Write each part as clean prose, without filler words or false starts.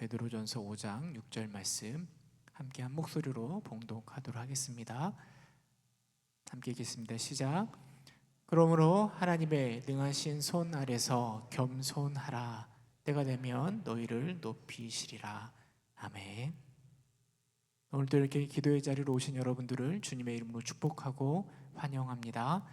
베드로전서 5장 6절 말씀 함께 한 목소리로 봉독하도록 하겠습니다. 함께 읽겠습니다. 시작. 그러므로 하나님의 능하신 손 아래서 겸손하라. 때가 되면 너희를 높이시리라. 아멘. 오늘도 이렇게 기도의 자리로 오신 여러분들을 주님의 이름으로 축복하고 환영합니다.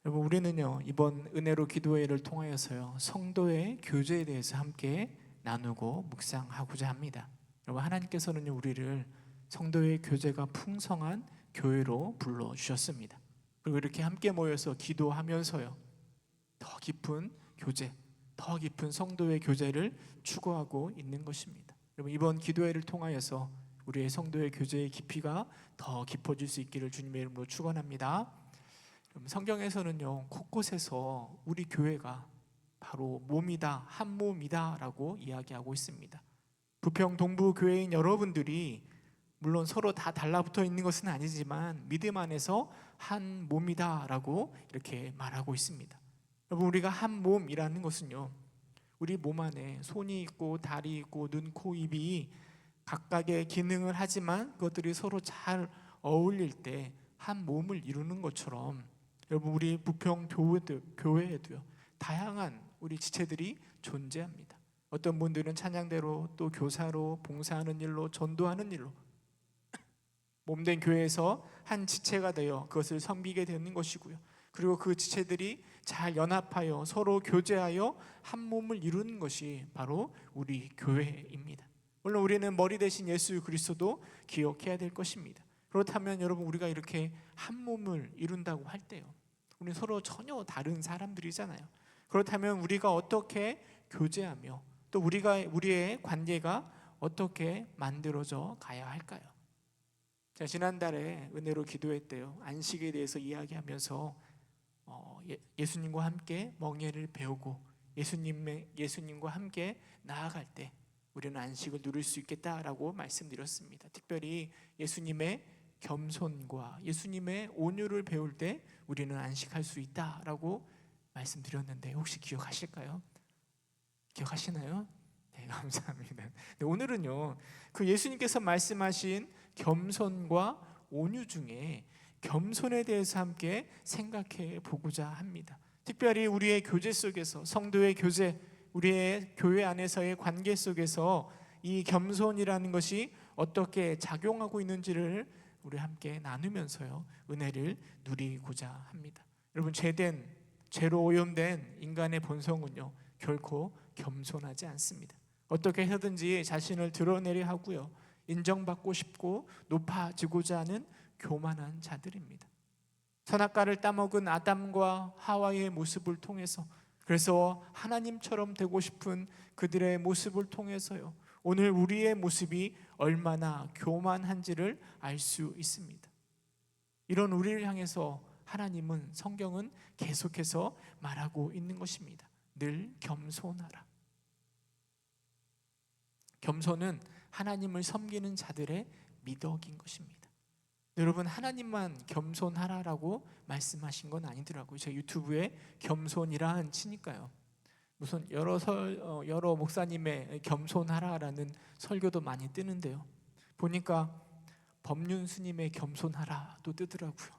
여러분, 우리는요 이번 은혜로 기도회를 통하여서요 성도의 교제에 대해서 함께 나누고 묵상하고자 합니다. 여러분, 하나님께서는요 우리를 성도의 교제가 풍성한 교회로 불러주셨습니다. 그리고 이렇게 함께 모여서 기도하면서요 더 깊은 교제, 더 깊은 성도의 교제를 추구하고 있는 것입니다. 여러분, 이번 기도회를 통하여서 우리의 성도의 교제의 깊이가 더 깊어질 수 있기를 주님의 이름으로 축원합니다. 성경에서는요 곳곳에서 우리 교회가 바로 몸이다, 한 몸이다 라고 이야기하고 있습니다. 부평 동부 교회인 여러분들이 물론 서로 다 달라붙어 있는 것은 아니지만 믿음 안에서 한 몸이다 라고 이렇게 말하고 있습니다. 여러분, 우리가 한 몸이라는 것은요 우리 몸 안에 손이 있고 다리 있고 눈, 코, 입이 각각의 기능을 하지만 그것들이 서로 잘 어울릴 때 한 몸을 이루는 것처럼 여러분, 우리 부평 교회에도요 다양한 우리 지체들이 존재합니다. 어떤 분들은 찬양대로, 또 교사로, 봉사하는 일로, 전도하는 일로 몸된 교회에서 한 지체가 되어 그것을 섬기게 되는 것이고요. 그리고 그 지체들이 잘 연합하여 서로 교제하여 한 몸을 이루는 것이 바로 우리 교회입니다. 물론 우리는 머리 대신 예수 그리스도도 기억해야 될 것입니다. 그렇다면 여러분, 우리가 이렇게 한 몸을 이룬다고 할 때요 우리는 서로 전혀 다른 사람들이잖아요. 그렇다면 우리가 어떻게 교제하며 또 우리의 관계가 어떻게 만들어져 가야 할까요? 자, 지난달에 은혜로 기도회 때요 안식에 대해서 이야기하면서 예수님과 함께 멍에를 배우고 예수님과 함께 나아갈 때 우리는 안식을 누릴 수 있겠다라고 말씀드렸습니다. 특별히 예수님의 겸손과 예수님의 온유를 배울 때 우리는 안식할 수 있다라고 말씀드렸는데 혹시 기억하실까요? 기억하시나요? 네, 감사합니다. 네, 오늘은요 그 예수님께서 말씀하신 겸손과 온유 중에 겸손에 대해서 함께 생각해 보고자 합니다. 특별히 우리의 교제 속에서, 성도의 교제, 우리의 교회 안에서의 관계 속에서 이 겸손이라는 것이 어떻게 작용하고 있는지를 우리 함께 나누면서요 은혜를 누리고자 합니다. 여러분, 죄로 오염된 인간의 본성은요 결코 겸손하지 않습니다. 어떻게 해서든지 자신을 드러내려 하고요 인정받고 싶고 높아지고자 하는 교만한 자들입니다. 선악과를 따먹은 아담과 하와의 모습을 통해서, 그래서 하나님처럼 되고 싶은 그들의 모습을 통해서요 오늘 우리의 모습이 얼마나 교만한지를 알 수 있습니다. 이런 우리를 향해서 하나님은, 성경은 계속해서 말하고 있는 것입니다. 늘 겸손하라. 겸손은 하나님을 섬기는 자들의 미덕인 것입니다. 여러분, 하나님만 겸손하라라고 말씀하신 건 아니더라고요. 제가 유튜브에 겸손이라 치니까요 무슨 여러 목사님의 겸손하라라는 설교도 많이 뜨는데요 보니까 법륜 스님의 겸손하라도 뜨더라고요.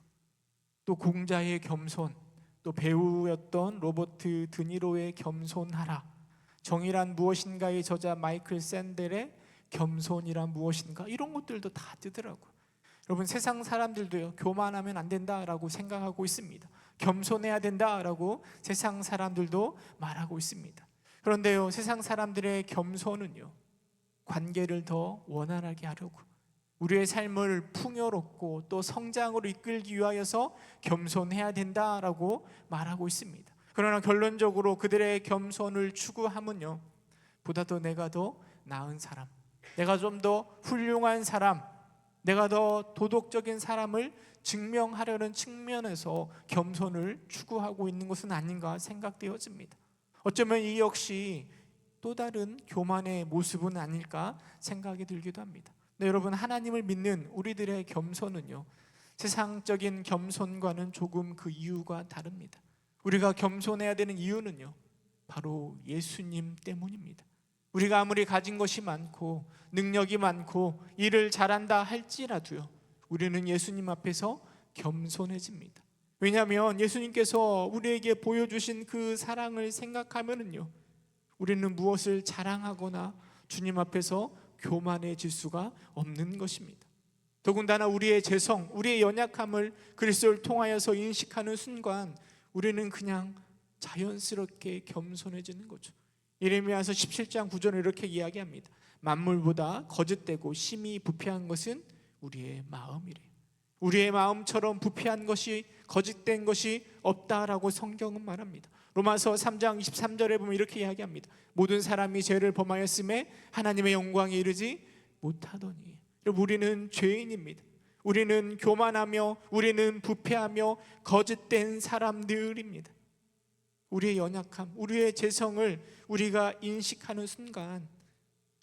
또 공자의 겸손, 또 배우였던 로버트 드니로의 겸손하라, 정의란 무엇인가의 저자 마이클 샌델의 겸손이란 무엇인가, 이런 것들도 다 뜨더라고요. 여러분, 세상 사람들도요 교만하면 안 된다라고 생각하고 있습니다. 겸손해야 된다라고 세상 사람들도 말하고 있습니다. 그런데요 세상 사람들의 겸손은요 관계를 더 원활하게 하려고, 우리의 삶을 풍요롭고 또 성장으로 이끌기 위하여서 겸손해야 된다라고 말하고 있습니다. 그러나 결론적으로 그들의 겸손을 추구함은요 보다 더 내가 더 나은 사람, 내가 좀 더 훌륭한 사람, 내가 더 도덕적인 사람을 증명하려는 측면에서 겸손을 추구하고 있는 것은 아닌가 생각되어집니다. 어쩌면 이 역시 또 다른 교만의 모습은 아닐까 생각이 들기도 합니다. 네, 여러분, 하나님을 믿는 우리들의 겸손은요 세상적인 겸손과는 조금 그 이유가 다릅니다. 우리가 겸손해야 되는 이유는요 바로 예수님 때문입니다. 우리가 아무리 가진 것이 많고 능력이 많고 일을 잘한다 할지라도요, 우리는 예수님 앞에서 겸손해집니다. 왜냐하면 예수님께서 우리에게 보여주신 그 사랑을 생각하면은요, 우리는 무엇을 자랑하거나 주님 앞에서 교만해질 수가 없는 것입니다. 더군다나 우리의 죄성, 우리의 연약함을 그리스도를 통하여서 인식하는 순간 우리는 그냥 자연스럽게 겸손해지는 거죠. 예레미야서 17장 9절에 이렇게 이야기합니다. 만물보다 거짓되고 심히 부패한 것은 우리의 마음이래요. 우리의 마음처럼 부패한 것이, 거짓된 것이 없다라고 성경은 말합니다. 로마서 3장 23절에 보면 이렇게 이야기합니다. 모든 사람이 죄를 범하였음에 하나님의 영광에 이르지 못하더니. 우리는 죄인입니다. 우리는 교만하며 우리는 부패하며 거짓된 사람들입니다. 우리의 연약함, 우리의 죄성을 우리가 인식하는 순간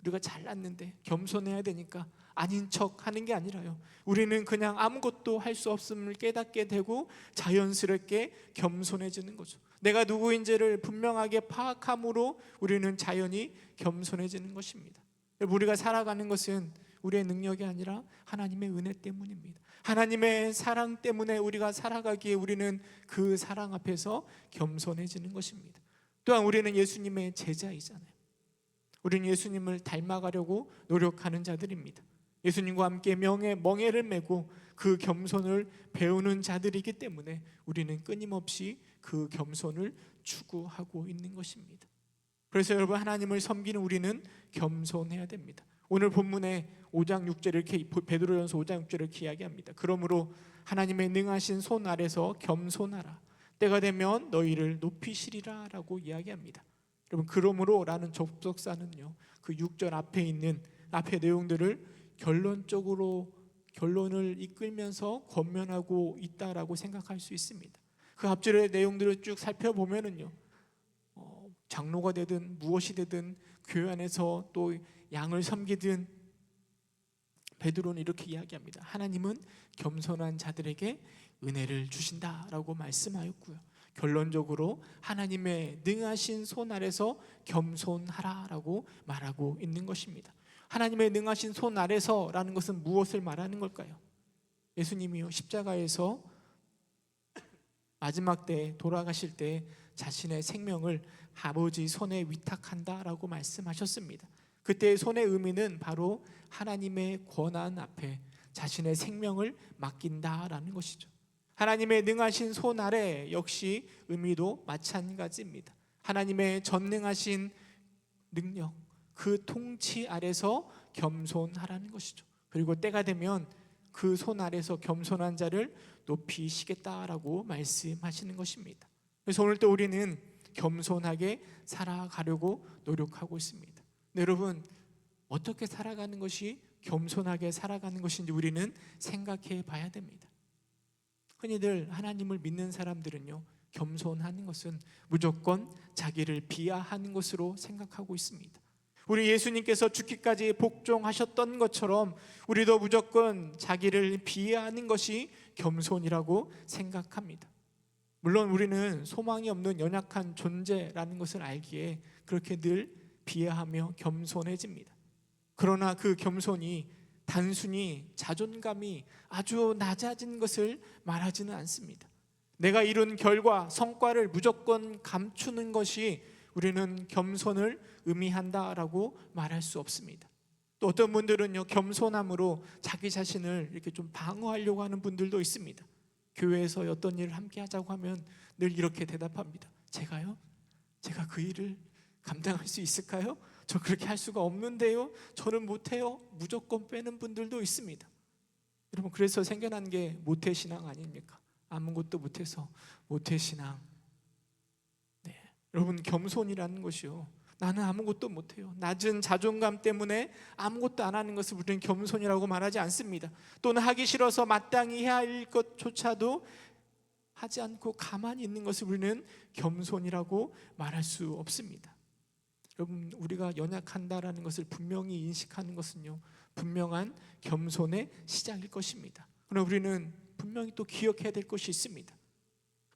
우리가 잘났는데 겸손해야 되니까 아닌 척 하는 게 아니라요, 우리는 그냥 아무것도 할 수 없음을 깨닫게 되고 자연스럽게 겸손해지는 거죠. 내가 누구인지를 분명하게 파악함으로 우리는 자연히 겸손해지는 것입니다. 우리가 살아가는 것은 우리의 능력이 아니라 하나님의 은혜 때문입니다. 하나님의 사랑 때문에 우리가 살아가기에 우리는 그 사랑 앞에서 겸손해지는 것입니다. 또한 우리는 예수님의 제자이잖아요. 우리는 예수님을 닮아가려고 노력하는 자들입니다. 예수님과 함께 멍에를 메고 그 겸손을 배우는 자들이기 때문에 우리는 끊임없이 그 겸손을 추구하고 있는 것입니다. 그래서 여러분, 하나님을 섬기는 우리는 겸손해야 됩니다. 오늘 본문에 5장 6절 이렇게, 베드로전서 5장 6절 이렇게 이야기합니다. 그러므로 하나님의 능하신 손 아래서 겸손하라. 때가 되면 너희를 높이시리라 라고 이야기합니다. 여러분, 그러므로 라는 접속사는요, 그 6절 앞에 있는 앞의 내용들을 결론을 이끌면서 권면하고 있다라고 생각할 수 있습니다. 그 앞절의 내용들을 쭉 살펴보면은요, 장로가 되든 무엇이 되든 교회 안에서 또 양을 섬기든 베드로는 이렇게 이야기합니다. 하나님은 겸손한 자들에게 은혜를 주신다라고 말씀하였고요, 결론적으로 하나님의 능하신 손 아래서 겸손하라라고 말하고 있는 것입니다. 하나님의 능하신 손 아래서라는 것은 무엇을 말하는 걸까요? 예수님이요, 십자가에서 마지막 때 돌아가실 때 자신의 생명을 아버지 손에 위탁한다라고 말씀하셨습니다. 그때의 손의 의미는 바로 하나님의 권한 앞에 자신의 생명을 맡긴다라는 것이죠. 하나님의 능하신 손 아래 역시 의미도 마찬가지입니다. 하나님의 전능하신 능력, 그 통치 아래서 겸손하라는 것이죠. 그리고 때가 되면 그 손 아래서 겸손한 자를 높이시겠다라고 말씀하시는 것입니다. 그래서 오늘 또 우리는 겸손하게 살아가려고 노력하고 있습니다. 여러분, 어떻게 살아가는 것이 겸손하게 살아가는 것인지 우리는 생각해 봐야 됩니다. 흔히들 하나님을 믿는 사람들은요, 겸손하는 것은 무조건 자기를 비하하는 것으로 생각하고 있습니다. 우리 예수님께서 죽기까지 복종하셨던 것처럼 우리도 무조건 자기를 비하하는 것이 겸손이라고 생각합니다. 물론 우리는 소망이 없는 연약한 존재라는 것을 알기에 그렇게 늘 비하하며 겸손해집니다. 그러나 그 겸손이 단순히 자존감이 아주 낮아진 것을 말하지는 않습니다. 내가 이룬 결과, 성과를 무조건 감추는 것이 우리는 겸손을 의미한다라고 말할 수 없습니다. 또 어떤 분들은요, 겸손함으로 자기 자신을 이렇게 좀 방어하려고 하는 분들도 있습니다. 교회에서 어떤 일을 함께 하자고 하면 늘 이렇게 대답합니다. 제가요? 제가 그 일을 감당할 수 있을까요? 저 그렇게 할 수가 없는데요. 저는 못해요. 무조건 빼는 분들도 있습니다. 여러분, 그래서 생겨난 게 모태신앙 아닙니까? 아무것도 못해서 모태신앙. 네, 여러분, 겸손이라는 것이요, 나는 아무것도 못해요, 낮은 자존감 때문에 아무것도 안 하는 것을 우리는 겸손이라고 말하지 않습니다. 또는 하기 싫어서 마땅히 해야 할 것조차도 하지 않고 가만히 있는 것을 우리는 겸손이라고 말할 수 없습니다. 여러분, 우리가 연약한다라는 것을 분명히 인식하는 것은요, 분명한 겸손의 시작일 것입니다. 그러나 우리는 분명히 또 기억해야 될 것이 있습니다.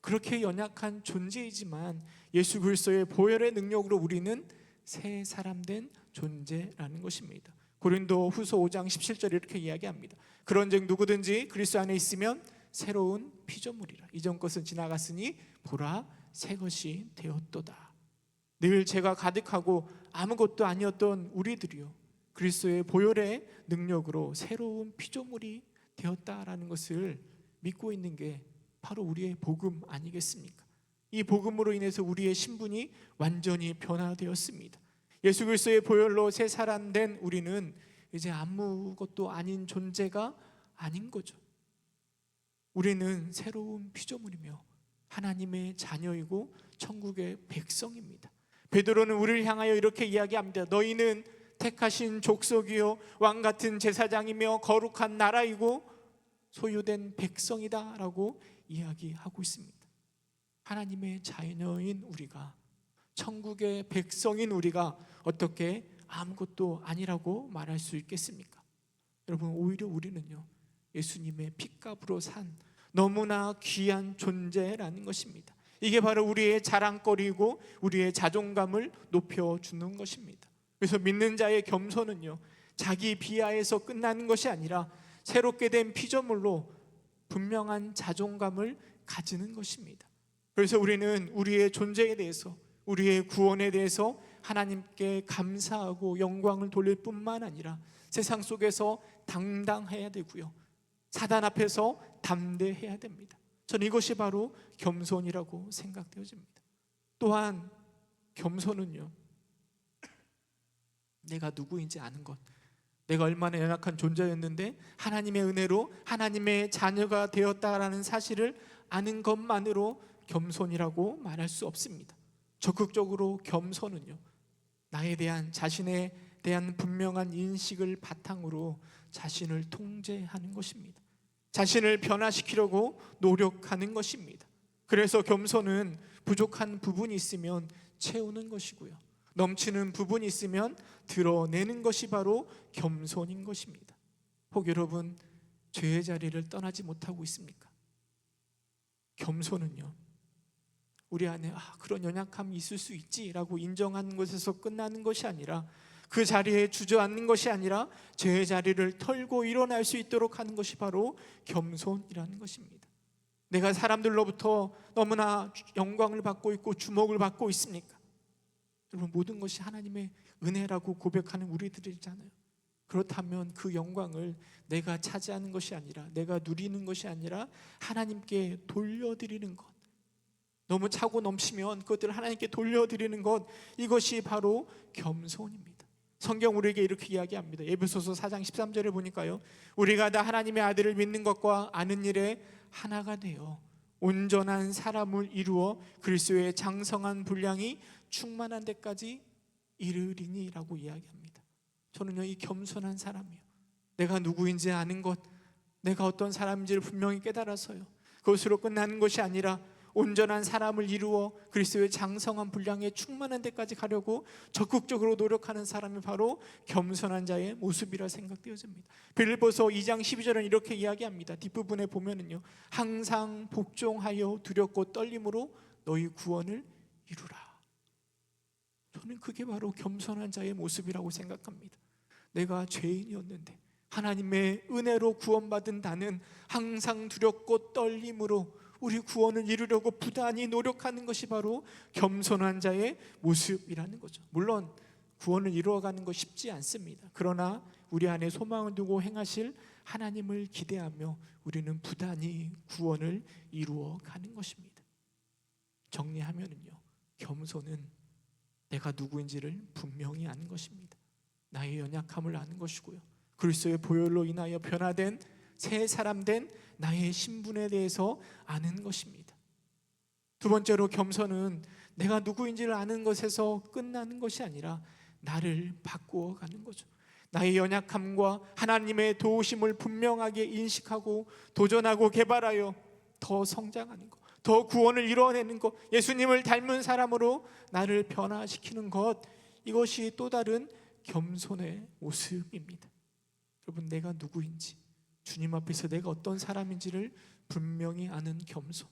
그렇게 연약한 존재이지만 예수 그리스도의 보혈의 능력으로 우리는 새 사람 된 존재라는 것입니다. 고린도 후서 5장 17절 이렇게 이야기합니다. 그런즉 누구든지 그리스도 안에 있으면 새로운 피조물이라. 이전 것은 지나갔으니 보라 새 것이 되었도다. 늘 죄가 가득하고 아무것도 아니었던 우리들이요 그리스도의 보혈의 능력으로 새로운 피조물이 되었다라는 것을 믿고 있는 게 바로 우리의 복음 아니겠습니까? 이 복음으로 인해서 우리의 신분이 완전히 변화되었습니다. 예수 그리스도의 보혈로 새 사람 된 우리는 이제 아무것도 아닌 존재가 아닌 거죠. 우리는 새로운 피조물이며 하나님의 자녀이고 천국의 백성입니다. 베드로는 우리를 향하여 이렇게 이야기합니다. 너희는 택하신 족속이요 왕같은 제사장이며 거룩한 나라이고 소유된 백성이다 라고 이야기하고 있습니다. 하나님의 자녀인 우리가, 천국의 백성인 우리가 어떻게 아무것도 아니라고 말할 수 있겠습니까? 여러분, 오히려 우리는요 예수님의 핏값으로 산 너무나 귀한 존재라는 것입니다. 이게 바로 우리의 자랑거리이고 우리의 자존감을 높여주는 것입니다. 그래서 믿는 자의 겸손은요 자기 비하에서 끝나는 것이 아니라 새롭게 된 피조물로 분명한 자존감을 가지는 것입니다. 그래서 우리는 우리의 존재에 대해서, 우리의 구원에 대해서 하나님께 감사하고 영광을 돌릴 뿐만 아니라 세상 속에서 당당해야 되고요 사단 앞에서 담대해야 됩니다. 저는 이것이 바로 겸손이라고 생각되어집니다. 또한 겸손은요 내가 누구인지 아는 것, 내가 얼마나 연약한 존재였는데 하나님의 은혜로 하나님의 자녀가 되었다라는 사실을 아는 것만으로 겸손이라고 말할 수 없습니다. 적극적으로 겸손은요 나에 대한, 자신에 대한 분명한 인식을 바탕으로 자신을 통제하는 것입니다. 자신을 변화시키려고 노력하는 것입니다. 그래서 겸손은 부족한 부분이 있으면 채우는 것이고요 넘치는 부분이 있으면 드러내는 것이 바로 겸손인 것입니다. 혹 여러분 죄의 자리를 떠나지 못하고 있습니까? 겸손은요 우리 안에 그런 연약함이 있을 수 있지라고 인정하는 것에서 끝나는 것이 아니라, 그 자리에 주저앉는 것이 아니라 죄의 자리를 털고 일어날 수 있도록 하는 것이 바로 겸손이라는 것입니다. 내가 사람들로부터 너무나 영광을 받고 있고 주목을 받고 있습니까? 여러분, 모든 것이 하나님의 은혜라고 고백하는 우리들이잖아요. 그렇다면 그 영광을 내가 차지하는 것이 아니라, 내가 누리는 것이 아니라 하나님께 돌려드리는 것, 너무 차고 넘치면 그것들을 하나님께 돌려드리는 것, 이것이 바로 겸손입니다. 성경 우리에게 이렇게 이야기합니다. 에베소서 4장 13절에 보니까요, 우리가 다 하나님의 아들을 믿는 것과 아는 일에 하나가 되어 온전한 사람을 이루어 그리스도의 장성한 분량이 충만한 데까지 이르리니 라고 이야기합니다. 저는요 이 겸손한 사람이요, 내가 누구인지 아는 것, 내가 어떤 사람인지를 분명히 깨달아서요 그것으로 끝나는 것이 아니라 온전한 사람을 이루어 그리스도의 장성한 분량에 충만한 데까지 가려고 적극적으로 노력하는 사람이 바로 겸손한 자의 모습이라 생각되어집니다. 빌립보서 2장 12절은 이렇게 이야기합니다. 뒷부분에 보면은요, 항상 복종하여 두렵고 떨림으로 너희 구원을 이루라. 저는 그게 바로 겸손한 자의 모습이라고 생각합니다. 내가 죄인이었는데 하나님의 은혜로 구원받은 나는 항상 두렵고 떨림으로 우리 구원을 이루려고 부단히 노력하는 것이 바로 겸손한 자의 모습이라는 거죠. 물론 구원을 이루어가는 거 쉽지 않습니다. 그러나 우리 안에 소망을 두고 행하실 하나님을 기대하며 우리는 부단히 구원을 이루어가는 것입니다. 정리하면은요, 겸손은 내가 누구인지를 분명히 아는 것입니다. 나의 연약함을 아는 것이고요, 그리스도의 보혈로 인하여 변화된 새 사람 된 나의 신분에 대해서 아는 것입니다. 두 번째로, 겸손은 내가 누구인지를 아는 것에서 끝나는 것이 아니라 나를 바꾸어가는 거죠. 나의 연약함과 하나님의 도우심을 분명하게 인식하고 도전하고 개발하여 더 성장하는 것, 더 구원을 이루어내는 것, 예수님을 닮은 사람으로 나를 변화시키는 것, 이것이 또 다른 겸손의 모습입니다. 여러분, 내가 누구인지, 주님 앞에서 내가 어떤 사람인지를 분명히 아는 겸손,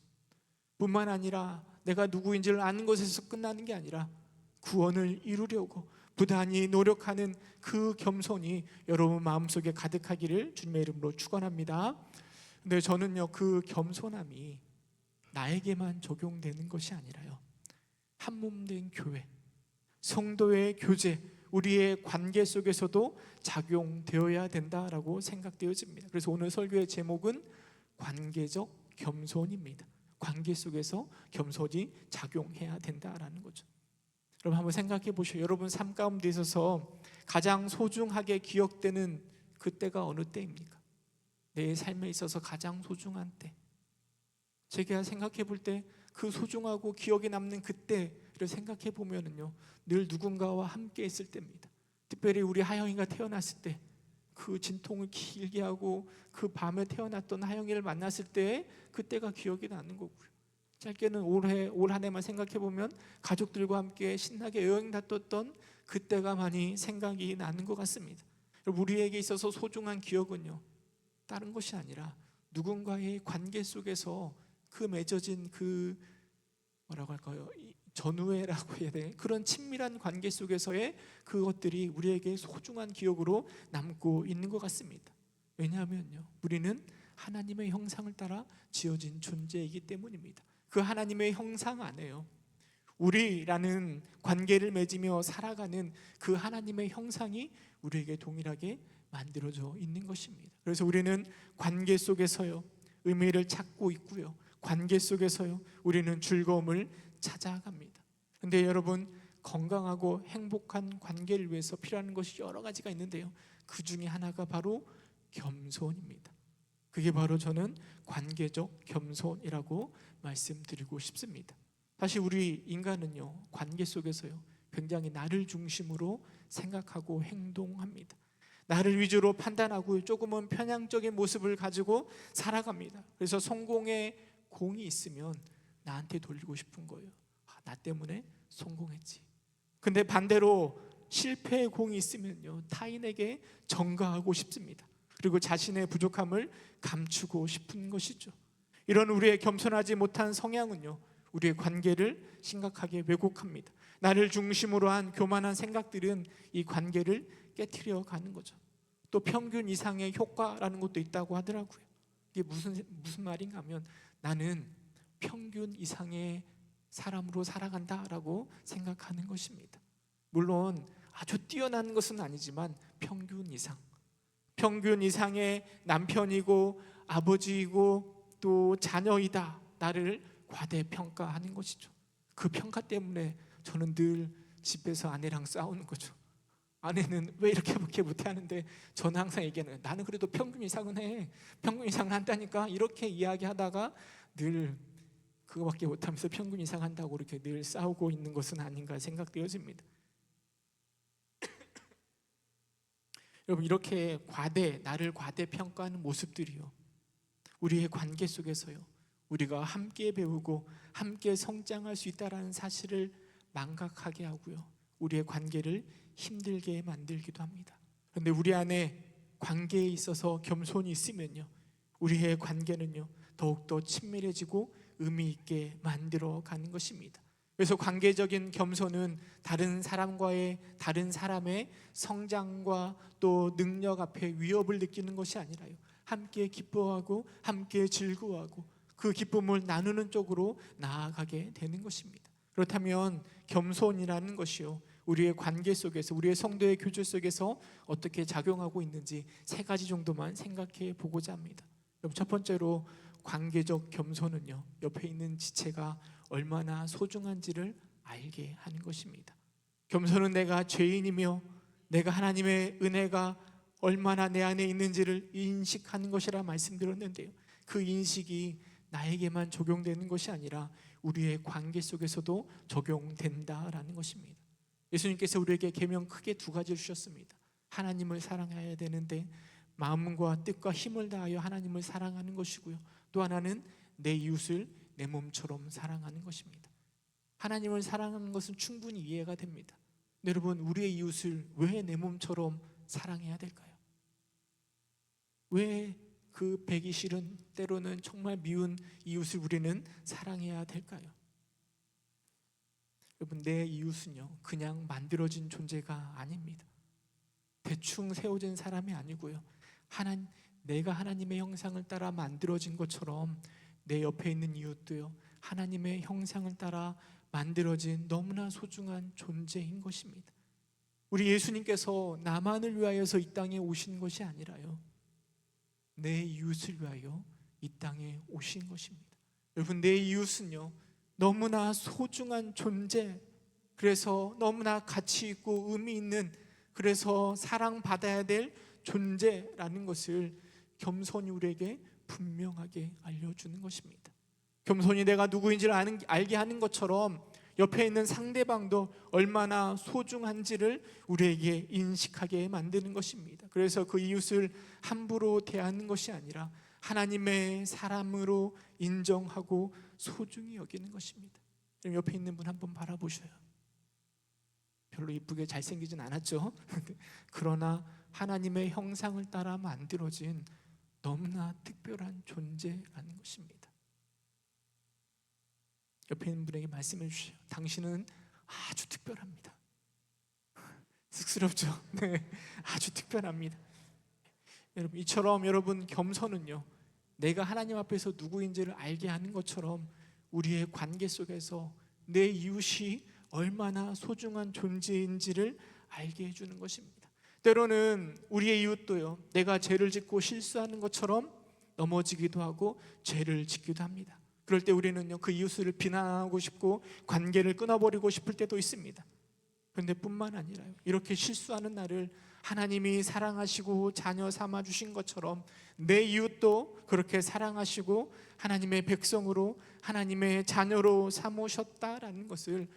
뿐만 아니라 내가 누구인지를 아는 것에서 끝나는 게 아니라 구원을 이루려고 부단히 노력하는 그 겸손이 여러분 마음속에 가득하기를 주님의 이름으로 축원합니다. 근데 저는요, 그 겸손함이 나에게만 적용되는 것이 아니라요, 한몸된 교회, 성도의 교제, 우리의 관계 속에서도 작용되어야 된다라고 생각되어집니다. 그래서 오늘 설교의 제목은 관계적 겸손입니다. 관계 속에서 겸손이 작용해야 된다라는 거죠. 여러분 한번 생각해 보시오. 여러분 삶 가운데 있어서 가장 소중하게 기억되는 그때가 어느 때입니까? 내 삶에 있어서 가장 소중한 때. 제가 생각해 볼 때 그 소중하고 기억에 남는 그때를 생각해 보면은요, 늘 누군가와 함께 있을 때입니다. 특별히 우리 하영이가 태어났을 때, 그 진통을 길게 하고 그 밤에 태어났던 하영이를 만났을 때 그때가 기억이 나는 거고요. 짧게는 올 한 해만 생각해 보면 가족들과 함께 신나게 여행 다녔던 그때가 많이 생각이 나는 것 같습니다. 우리에게 있어서 소중한 기억은요, 다른 것이 아니라 누군가의 관계 속에서 그 맺어진 그 뭐라고 할까요? 전우회라고 해야 돼. 그런 친밀한 관계 속에서의 그것들이 우리에게 소중한 기억으로 남고 있는 것 같습니다. 왜냐하면요, 우리는 하나님의 형상을 따라 지어진 존재이기 때문입니다. 그 하나님의 형상 안에요, 우리라는 관계를 맺으며 살아가는 그 하나님의 형상이 우리에게 동일하게 만들어져 있는 것입니다. 그래서 우리는 관계 속에서요, 의미를 찾고 있고요, 관계 속에서요, 우리는 즐거움을 찾아갑니다. 근데 여러분, 건강하고 행복한 관계를 위해서 필요한 것이 여러 가지가 있는데요, 그 중에 하나가 바로 겸손입니다. 그게 바로 저는 관계적 겸손이라고 말씀드리고 싶습니다. 사실 우리 인간은요, 관계 속에서요, 굉장히 나를 중심으로 생각하고 행동합니다. 나를 위주로 판단하고 조금은 편향적인 모습을 가지고 살아갑니다. 그래서 성공의 공이 있으면 나한테 돌리고 싶은 거예요. 나 때문에 성공했지. 근데 반대로 실패의 공이 있으면요, 타인에게 전가하고 싶습니다. 그리고 자신의 부족함을 감추고 싶은 것이죠. 이런 우리의 겸손하지 못한 성향은요, 우리의 관계를 심각하게 왜곡합니다. 나를 중심으로 한 교만한 생각들은 이 관계를 깨트려 가는 거죠. 또 평균 이상의 효과라는 것도 있다고 하더라고요. 이게 무슨 말인가 하면, 나는 평균 이상의 사람으로 살아간다라고 생각하는 것입니다. 물론 아주 뛰어난 것은 아니지만 평균 이상의 남편이고 아버지이고 또 자녀이다, 나를 과대평가하는 것이죠. 그 평가 때문에 저는 늘 집에서 아내랑 싸우는 거죠. 아내는 왜 이렇게밖에 못하는데 저는 항상 얘기하는, 나는 그래도 평균 이상은 해, 평균 이상은 한다니까, 이렇게 이야기하다가 늘 그거밖에 못하면서 평균 이상 한다고 이렇게 늘 싸우고 있는 것은 아닌가 생각되어집니다. 여러분, 이렇게 나를 과대평가하는 모습들이요, 우리의 관계 속에서요, 우리가 함께 배우고 함께 성장할 수 있다는 사실을 망각하게 하고요, 우리의 관계를 힘들게 만들기도 합니다. 그런데 우리 안에 관계에 있어서 겸손이 있으면요, 우리의 관계는요, 더욱더 친밀해지고 의미 있게 만들어 가는 것입니다. 그래서 관계적인 겸손은 다른 사람의 성장과 또 능력 앞에 위협을 느끼는 것이 아니라요, 함께 기뻐하고 함께 즐거워하고 그 기쁨을 나누는 쪽으로 나아가게 되는 것입니다. 그렇다면 겸손이라는 것이요, 우리의 관계 속에서, 우리의 성도의 교제 속에서 어떻게 작용하고 있는지 세 가지 정도만 생각해 보고자 합니다. 첫 번째로, 관계적 겸손은요, 옆에 있는 지체가 얼마나 소중한지를 알게 하는 것입니다. 겸손은 내가 죄인이며 내가 하나님의 은혜가 얼마나 내 안에 있는지를 인식하는 것이라 말씀드렸는데요, 그 인식이 나에게만 적용되는 것이 아니라 우리의 관계 속에서도 적용된다라는 것입니다. 예수님께서 우리에게 계명 크게 두 가지를 주셨습니다. 하나님을 사랑해야 되는데 마음과 뜻과 힘을 다하여 하나님을 사랑하는 것이고요, 또 하나는 내 이웃을 내 몸처럼 사랑하는 것입니다. 하나님을 사랑하는 것은 충분히 이해가 됩니다. 여러분, 우리의 이웃을 왜 내 몸처럼 사랑해야 될까요? 왜 그 배기 싫은, 때로는 정말 미운 이웃을 우리는 사랑해야 될까요? 여러분, 내 이웃은요 그냥 만들어진 존재가 아닙니다. 대충 세워진 사람이 아니고요, 내가 하나님의 형상을 따라 만들어진 것처럼 내 옆에 있는 이웃도요 하나님의 형상을 따라 만들어진 너무나 소중한 존재인 것입니다. 우리 예수님께서 나만을 위하여서 이 땅에 오신 것이 아니라요, 내 이웃을 위하여 이 땅에 오신 것입니다. 여러분, 내 이웃은요 너무나 소중한 존재, 그래서 너무나 가치 있고 의미 있는, 그래서 사랑받아야 될 존재라는 것을 겸손히 우리에게 분명하게 알려주는 것입니다. 겸손히 내가 누구인지를 알게 하는 것처럼 옆에 있는 상대방도 얼마나 소중한지를 우리에게 인식하게 만드는 것입니다. 그래서 그 이웃을 함부로 대하는 것이 아니라 하나님의 사람으로 인정하고 소중히 여기는 것입니다. 옆에 있는 분 한번 바라보셔요. 별로 이쁘게 잘생기진 않았죠? 그러나 하나님의 형상을 따라 만들어진 너무나 특별한 존재라는 것입니다. 옆에 있는 분에게 말씀해 주세요. 당신은 아주 특별합니다. 쑥스럽죠? 네, 아주 특별합니다. 여러분, 이처럼 여러분 겸손은요 내가 하나님 앞에서 누구인지를 알게 하는 것처럼 우리의 관계 속에서 내 이웃이 얼마나 소중한 존재인지를 알게 해주는 것입니다. 때로는 우리의 이웃도요 내가 죄를 짓고 실수하는 것처럼 넘어지기도 하고 죄를 짓기도 합니다. 그럴 때 우리는요 그 이웃을 비난하고 싶고 관계를 끊어버리고 싶을 때도 있습니다. 그런데 뿐만 아니라요, 이렇게 실수하는 나를 하나님이 사랑하시고 자녀 삼아 주신 것처럼 내 이웃도 그렇게 사랑하시고 하나님의 백성으로, 하나님의 자녀로 삼으셨다라는 것을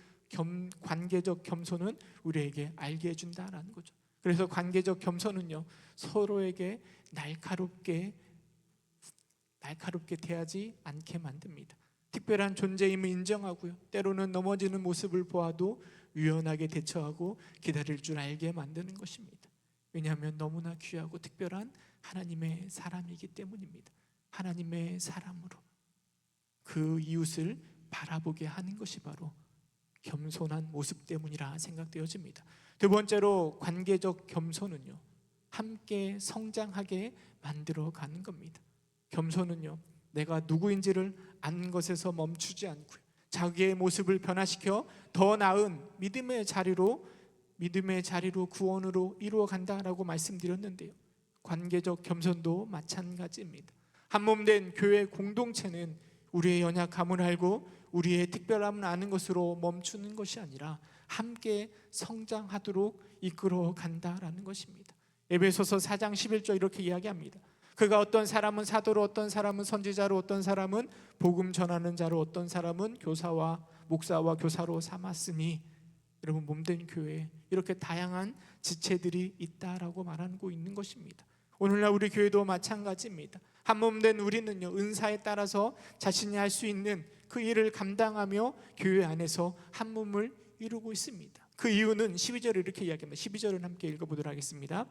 관계적 겸손은 우리에게 알게 해준다라는 거죠. 그래서 관계적 겸손은요 서로에게 날카롭게 대하지 않게 만듭니다. 특별한 존재임을 인정하고요, 때로는 넘어지는 모습을 보아도 유연하게 대처하고 기다릴 줄 알게 만드는 것입니다. 왜냐하면 너무나 귀하고 특별한 하나님의 사람이기 때문입니다. 하나님의 사람으로 그 이웃을 바라보게 하는 것이 바로 겸손한 모습 때문이라 생각되어집니다. 두 번째로 관계적 겸손은요 함께 성장하게 만들어가는 겁니다. 겸손은요 내가 누구인지를 아는 것에서 멈추지 않고요, 자기의 모습을 변화시켜 더 나은 믿음의 자리로 구원으로 이루어간다라고 말씀드렸는데요, 관계적 겸손도 마찬가지입니다. 한몸된 교회 공동체는 우리의 연약함을 알고 우리의 특별함을 아는 것으로 멈추는 것이 아니라 함께 성장하도록 이끌어 간다라는 것입니다. 에베소서 4장 11절 이렇게 이야기합니다. 그가 어떤 사람은 사도로, 어떤 사람은 선지자로, 어떤 사람은 복음 전하는 자로, 어떤 사람은 교사와 목사와 교사로 삼았으니, 여러분 몸된 교회에 이렇게 다양한 지체들이 있다라고 말하고 있는 것입니다. 오늘날 우리 교회도 마찬가지입니다. 한몸된 우리는요 은사에 따라서 자신이 할 수 있는 그 일을 감당하며 교회 안에서 한 몸을 이루고 있습니다. 그 이유는 12절에 이렇게 이야기합니다. 12절을 함께 읽어보도록 하겠습니다.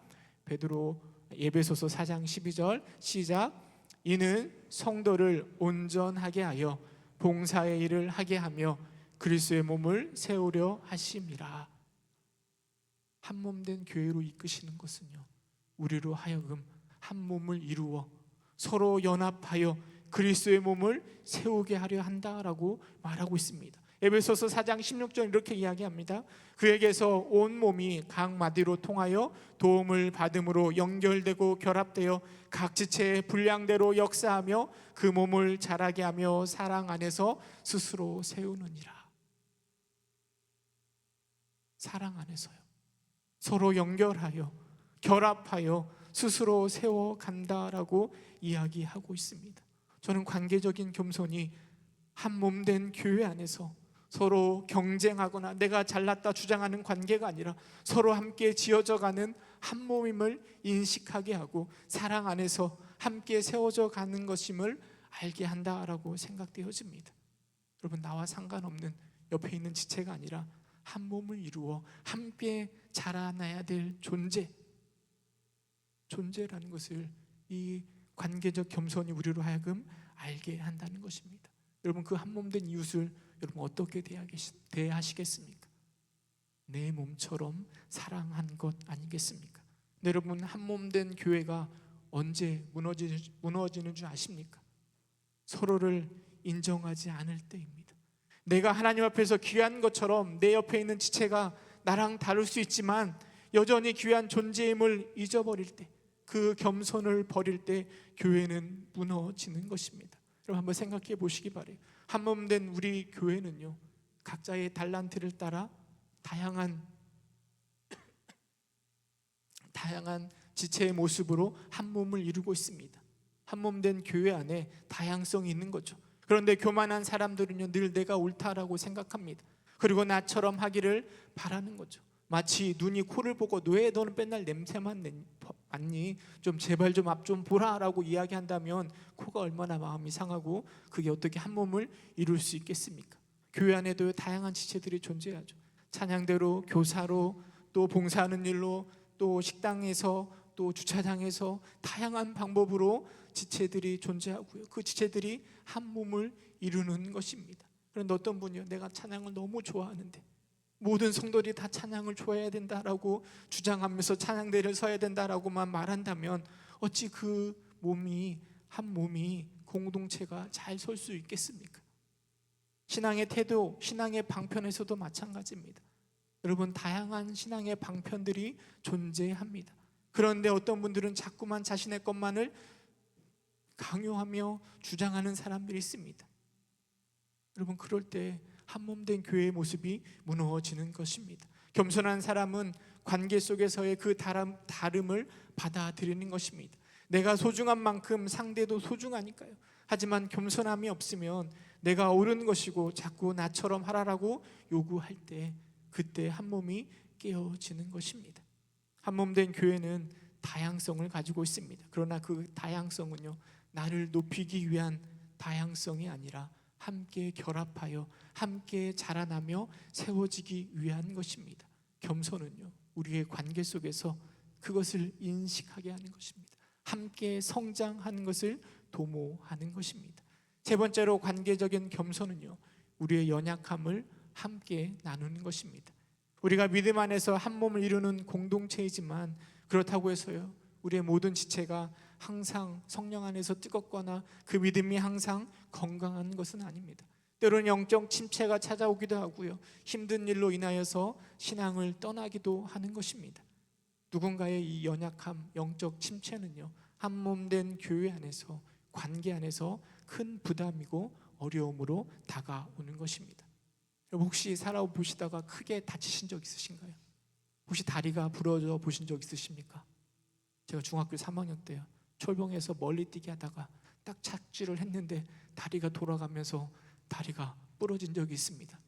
베드로 에베소서 4장 12절 시작. 이는 성도를 온전하게 하여 봉사의 일을 하게 하며 그리스도의 몸을 세우려 하심이라. 한 몸된 교회로 이끄시는 것은요 우리로 하여금 한 몸을 이루어 서로 연합하여 그리스도의 몸을 세우게 하려 한다라고 말하고 있습니다. 에베소서 4장 16절 이렇게 이야기합니다. 그에게서 온 몸이 각 마디로 통하여 도움을 받음으로 연결되고 결합되어 각 지체의 분량대로 역사하며 그 몸을 자라게 하며 사랑 안에서 스스로 세우느니라. 사랑 안에서요 서로 연결하여 결합하여 스스로 세워간다라고 이야기하고 있습니다. 저는 관계적인 겸손이 한 몸된 교회 안에서 서로 경쟁하거나 내가 잘났다 주장하는 관계가 아니라 서로 함께 지어져가는 한 몸임을 인식하게 하고 사랑 안에서 함께 세워져 가는 것임을 알게 한다라고 생각되어집니다. 여러분, 나와 상관없는 옆에 있는 지체가 아니라 한 몸을 이루어 함께 자라나야 될 존재라는 것을 이 관계적 겸손이 우리로 하여금 알게 한다는 것입니다. 여러분 그 한 몸 된 이웃을 여러분 어떻게 대하시겠습니까? 내 몸처럼 사랑한 것 아니겠습니까? 여러분 한 몸 된 교회가 언제 무너지는 줄 아십니까? 서로를 인정하지 않을 때입니다. 내가 하나님 앞에서 귀한 것처럼 내 옆에 있는 지체가 나랑 다를 수 있지만 여전히 귀한 존재임을 잊어버릴 때, 그 겸손을 버릴 때 교회는 무너지는 것입니다. 여러분 한번 생각해 보시기 바래요. 한 몸 된 우리 교회는요, 각자의 달란트를 따라 다양한 지체의 모습으로 한 몸을 이루고 있습니다. 한 몸 된 교회 안에 다양성이 있는 거죠. 그런데 교만한 사람들은요, 늘 내가 옳다라고 생각합니다. 그리고 나처럼 하기를 바라는 거죠. 마치 눈이 코를 보고 왜 너는 맨날 냄새만 맡니? 좀 제발 좀 앞 좀 보라라고 이야기한다면 코가 얼마나 마음이 상하고 그게 어떻게 한 몸을 이룰 수 있겠습니까? 교회 안에도 다양한 지체들이 존재하죠. 찬양대로, 교사로, 또 봉사하는 일로, 또 식당에서, 또 주차장에서 다양한 방법으로 지체들이 존재하고요. 그 지체들이 한 몸을 이루는 것입니다. 그런데 어떤 분이요, 내가 찬양을 너무 좋아하는데 모든 성도들이 다 찬양을 좋아해야 된다라고 주장하면서 찬양대를 서야 된다라고만 말한다면 어찌 그 몸이, 한 몸이, 공동체가 잘 설 수 있겠습니까? 신앙의 태도, 신앙의 방편에서도 마찬가지입니다. 여러분 다양한 신앙의 방편들이 존재합니다. 그런데 어떤 분들은 자꾸만 자신의 것만을 강요하며 주장하는 사람들이 있습니다. 여러분 그럴 때 한 몸 된 교회의 모습이 무너지는 것입니다. 겸손한 사람은 관계 속에서의 그 다름을 받아들이는 것입니다. 내가 소중한 만큼 상대도 소중하니까요. 하지만 겸손함이 없으면 내가 옳은 것이고 자꾸 나처럼 하라고 요구할 때, 그때 한 몸이 깨어지는 것입니다. 한 몸 된 교회는 다양성을 가지고 있습니다. 그러나 그 다양성은요, 나를 높이기 위한 다양성이 아니라 함께 결합하여 함께 자라나며 세워지기 위한 것입니다. 겸손은요, 우리의 관계 속에서 그것을 인식하게 하는 것입니다. 함께 성장하는 것을 도모하는 것입니다. 세 번째로 관계적인 겸손은요, 우리의 연약함을 함께 나누는 것입니다. 우리가 믿음 안에서 한 몸을 이루는 공동체이지만 그렇다고 해서요, 우리의 모든 지체가 항상 성령 안에서 뜨겁거나 그 믿음이 항상 건강한 것은 아닙니다. 때로는 영적 침체가 찾아오기도 하고요, 힘든 일로 인하여서 신앙을 떠나기도 하는 것입니다. 누군가의 이 연약함, 영적 침체는요, 한 몸 된 교회 안에서, 관계 안에서 큰 부담이고 어려움으로 다가오는 것입니다. 여러분 혹시 살아보시다가 크게 다치신 적 있으신가요? 혹시 다리가 부러져 보신 적 있으십니까? 제가 중학교 3학년 때요, 철봉에서 멀리 뛰기 하다가 딱 착지를 했는데 다리가 돌아가면서 다리가 부러진 적이 있습니다.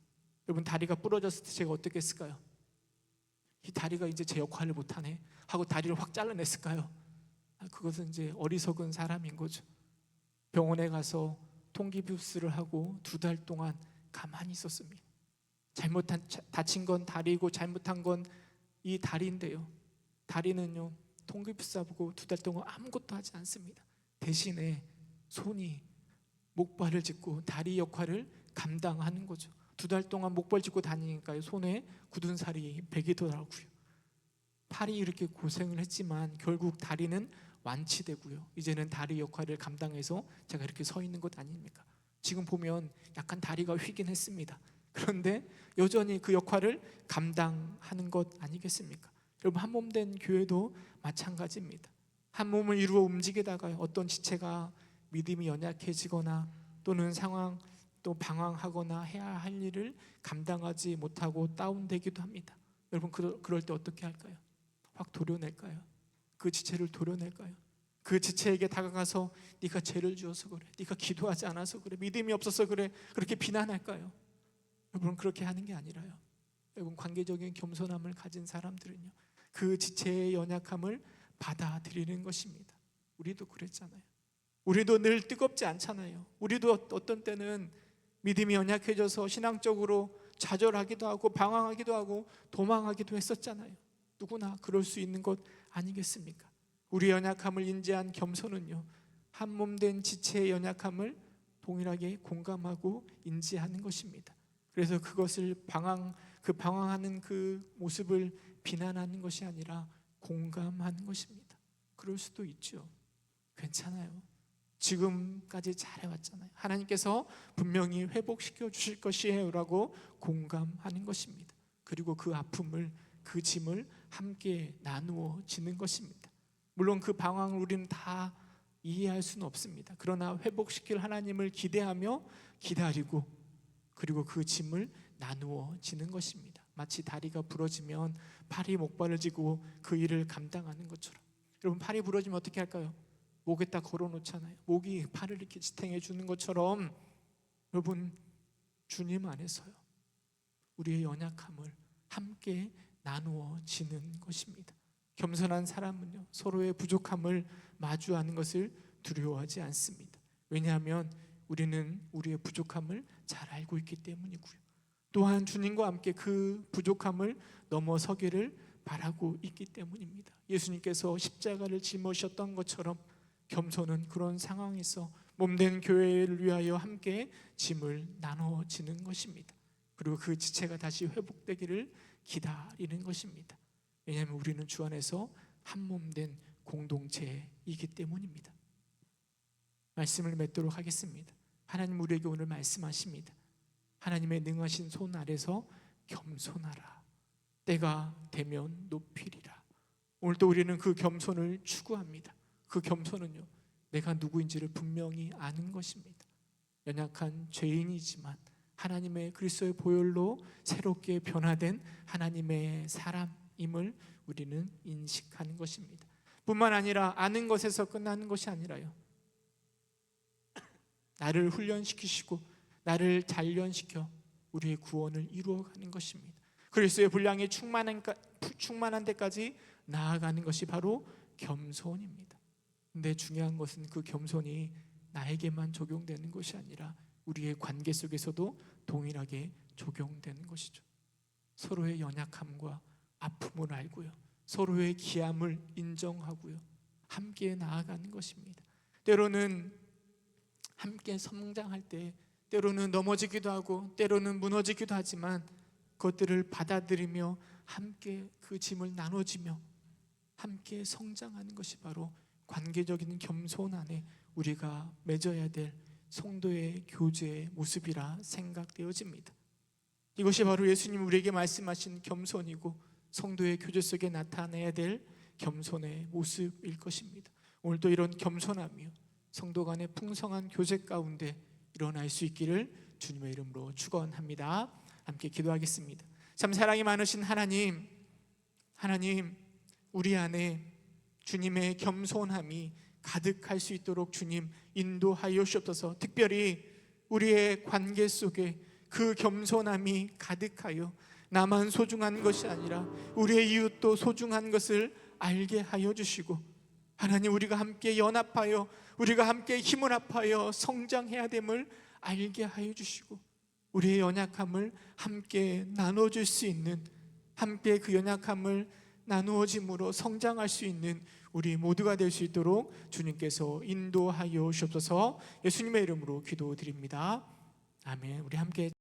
여러분 다리가 부러졌을 때 제가 어떻게 했을까요? 이 다리가 이제 제 역할을 못하네 하고 다리를 확 잘라냈을까요? 그것은 이제 어리석은 사람인 거죠. 병원에 가서 통기부스를 하고 2달 동안 가만히 있었습니다. 다친 건 다리고 잘못한 건 이 다리인데요, 다리는요 통기부스하고 2달 동안 아무것도 하지 않습니다. 대신에 손이 목발을 짚고 다리 역할을 감당하는 거죠. 2달 동안 목발 짚고 다니니까요, 손에 굳은 살이 배기더라고요. 팔이 이렇게 고생을 했지만 결국 다리는 완치되고요, 이제는 다리 역할을 감당해서 제가 이렇게 서 있는 것 아닙니까? 지금 보면 약간 다리가 휘긴 했습니다. 그런데 여전히 그 역할을 감당하는 것 아니겠습니까? 여러분 한 몸 된 교회도 마찬가지입니다. 한 몸을 이루어 움직이다가 어떤 지체가 믿음이 연약해지거나 또는 상황 또 방황하거나 해야 할 일을 감당하지 못하고 다운되기도 합니다. 여러분 그럴 때 어떻게 할까요? 확 도려낼까요? 그 지체를 도려낼까요? 그 지체에게 다가가서 네가 죄를 지어서 그래, 네가 기도하지 않아서 그래, 믿음이 없어서 그래, 그렇게 비난할까요? 여러분 그렇게 하는 게 아니라요, 여러분 관계적인 겸손함을 가진 사람들은요, 그 지체의 연약함을 받아들이는 것입니다. 우리도 그랬잖아요. 우리도 늘 뜨겁지 않잖아요. 우리도 어떤 때는 믿음이 연약해져서 신앙적으로 좌절하기도 하고 방황하기도 하고 도망하기도 했었잖아요. 누구나 그럴 수 있는 것 아니겠습니까? 우리 연약함을 인지한 겸손은요, 한 몸 된 지체의 연약함을 동일하게 공감하고 인지하는 것입니다. 그래서 그것을 방황하는 그 모습을 비난하는 것이 아니라 공감하는 것입니다. 그럴 수도 있죠. 괜찮아요. 지금까지 잘해왔잖아요. 하나님께서 분명히 회복시켜 주실 것이에요 라고 공감하는 것입니다. 그리고 그 아픔을, 그 짐을 함께 나누어 지는 것입니다. 물론 그 방황을 우리는 다 이해할 수는 없습니다. 그러나 회복시킬 하나님을 기대하며 기다리고, 그리고 그 짐을 나누어 지는 것입니다. 마치 다리가 부러지면 팔이 목발을 쥐고 그 일을 감당하는 것처럼. 여러분, 팔이 부러지면 어떻게 할까요? 목에다 걸어 놓잖아요. 목이 팔을 이렇게 지탱해 주는 것처럼, 여러분, 주님 안에서요, 우리의 연약함을 함께 나누어 지는 것입니다. 겸손한 사람은요, 서로의 부족함을 마주하는 것을 두려워하지 않습니다. 왜냐하면 우리는 우리의 부족함을 잘 알고 있기 때문이고요. 또한 주님과 함께 그 부족함을 넘어서기를 바라고 있기 때문입니다. 예수님께서 십자가를 짊으셨던 것처럼 겸손은 그런 상황에서 몸된 교회를 위하여 함께 짐을 나눠지는 것입니다. 그리고 그 지체가 다시 회복되기를 기다리는 것입니다. 왜냐하면 우리는 주 안에서 한 몸된 공동체이기 때문입니다. 말씀을 맺도록 하겠습니다. 하나님 우리에게 오늘 말씀하십니다. 하나님의 능하신 손 아래서 겸손하라. 때가 되면 높이리라. 오늘도 우리는 그 겸손을 추구합니다. 그 겸손은요, 내가 누구인지를 분명히 아는 것입니다. 연약한 죄인이지만 하나님의 그리스도의 보혈로 새롭게 변화된 하나님의 사람임을 우리는 인식하는 것입니다. 뿐만 아니라 아는 것에서 끝나는 것이 아니라요, 나를 훈련시키시고 나를 단련시켜 우리의 구원을 이루어가는 것입니다. 그리스도의 분량이 충만한 데까지 나아가는 것이 바로 겸손입니다. 근데 중요한 것은 그 겸손이 나에게만 적용되는 것이 아니라 우리의 관계 속에서도 동일하게 적용되는 것이죠. 서로의 연약함과 아픔을 알고요, 서로의 기함을 인정하고요, 함께 나아가는 것입니다. 때로는 함께 성장할 때 때로는 넘어지기도 하고 때로는 무너지기도 하지만 그것들을 받아들이며 함께 그 짐을 나눠지며 함께 성장하는 것이 바로 관계적인 겸손 안에 우리가 맺어야 될 성도의 교제의 모습이라 생각되어집니다. 이것이 바로 예수님 우리에게 말씀하신 겸손이고 성도의 교제 속에 나타내야 될 겸손의 모습일 것입니다. 오늘도 이런 겸손함이요, 성도 간의 풍성한 교제 가운데 일어날 수 있기를 주님의 이름으로 축원합니다. 함께 기도하겠습니다. 참 사랑이 많으신 하나님, 우리 안에 주님의 겸손함이 가득할 수 있도록 주님 인도하여 주옵소서. 특별히 우리의 관계 속에 그 겸손함이 가득하여 나만 소중한 것이 아니라 우리의 이웃도 소중한 것을 알게 하여 주시고, 하나님 우리가 함께 연합하여 우리가 함께 힘을 합하여 성장해야 됨을 알게 하여 주시고, 우리의 연약함을 함께 나눠줄 수 있는, 함께 그 연약함을 나누어짐으로 성장할 수 있는 우리 모두가 될 수 있도록 주님께서 인도하여 주옵소서. 예수님의 이름으로 기도드립니다. 아멘. 우리 함께